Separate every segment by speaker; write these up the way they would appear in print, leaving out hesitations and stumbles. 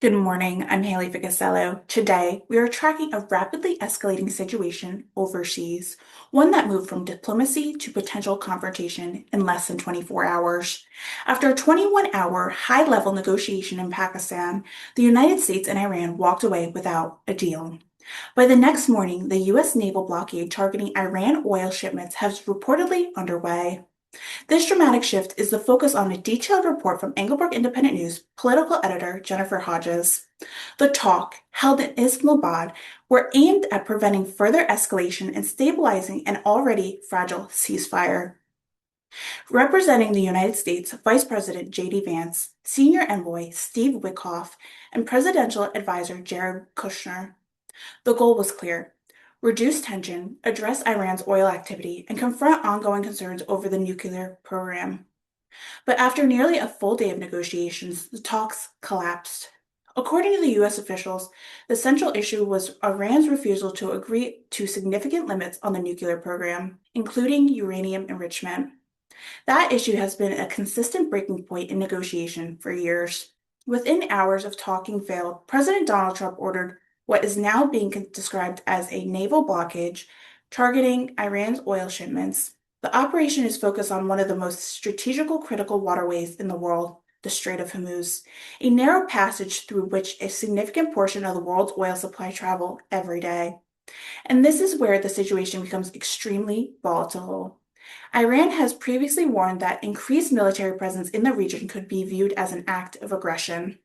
Speaker 1: Good morning, I'm Haley Ficuciello. Today, we are tracking a rapidly escalating situation overseas, one that moved from diplomacy to potential confrontation in less than 24 hours. After a 21-hour high-level negotiation in Pakistan, the United States and Iran walked away without a deal. By the next morning, the U.S. naval blockade targeting Iran oil shipments has reportedly underway. This dramatic shift is the focus on a detailed report from Englebrook Independent News political editor Jennifer Hodges. The talk, held in Islamabad, were aimed at preventing further escalation and stabilizing an already fragile ceasefire. Representing the United States, Vice President J.D. Vance, Senior Envoy Steve Witkoff, and Presidential Advisor Jared Kushner. The goal was clear: reduce tension, address Iran's oil activity, and confront ongoing concerns over the nuclear program. But after nearly a full day of negotiations, the talks collapsed. According to the U.S. officials, the central issue was Iran's refusal to agree to significant limits on the nuclear program, including uranium enrichment. That issue has been a consistent breaking point in negotiation for years. Within hours of talking failed, President Donald Trump ordered what is now being described as a naval blockade targeting Iran's oil shipments. The operation is focused on one of the most strategical critical waterways in the world, the Strait of Hormuz, a narrow passage through which a significant portion of the world's oil supply travel every day. And this is where the situation becomes extremely volatile. Iran has previously warned that increased military presence in the region could be viewed as an act of aggression,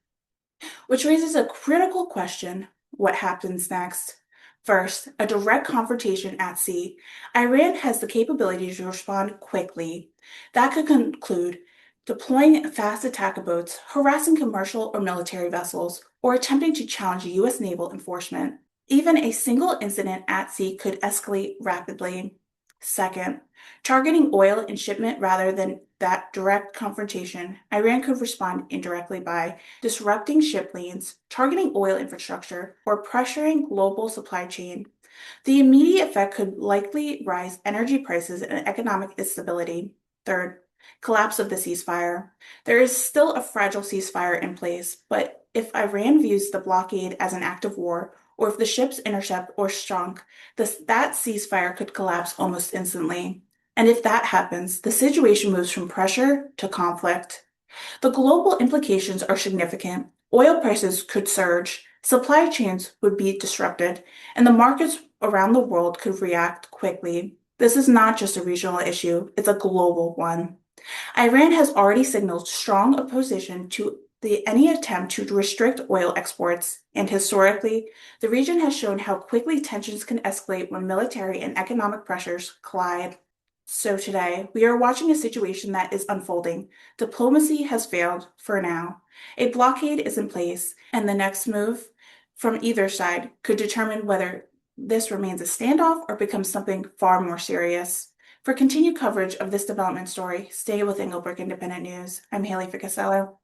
Speaker 1: which raises a critical question: what happens next? First, a direct confrontation at sea. Iran has the capability to respond quickly. That could conclude deploying fast attack boats, harassing commercial or military vessels, or attempting to challenge U.S. naval enforcement. Even a single incident at sea could escalate rapidly. Second, targeting oil and shipment rather than that direct confrontation, Iran could respond indirectly by disrupting ship lanes, targeting oil infrastructure, or pressuring global supply chain. The immediate effect could likely rise energy prices and economic instability. Third, collapse of the ceasefire. There is still a fragile ceasefire in place, but if Iran views the blockade as an act of war, or if the ships intercept or shrunk, that ceasefire could collapse almost instantly. And if that happens, the situation moves from pressure to conflict. The global implications are significant. Oil prices could surge, supply chains would be disrupted, and the markets around the world could react quickly. This is not just a regional issue, it's a global one. Iran has already signaled strong opposition to any attempt to restrict oil exports, and historically, the region has shown how quickly tensions can escalate when military and economic pressures collide. So today, we are watching a situation that is unfolding. Diplomacy has failed for now. A blockade is in place, and the next move from either side could determine whether this remains a standoff or becomes something far more serious. For continued coverage of this development story, stay with Englebrook Independent News. I'm Haley Ficuciello.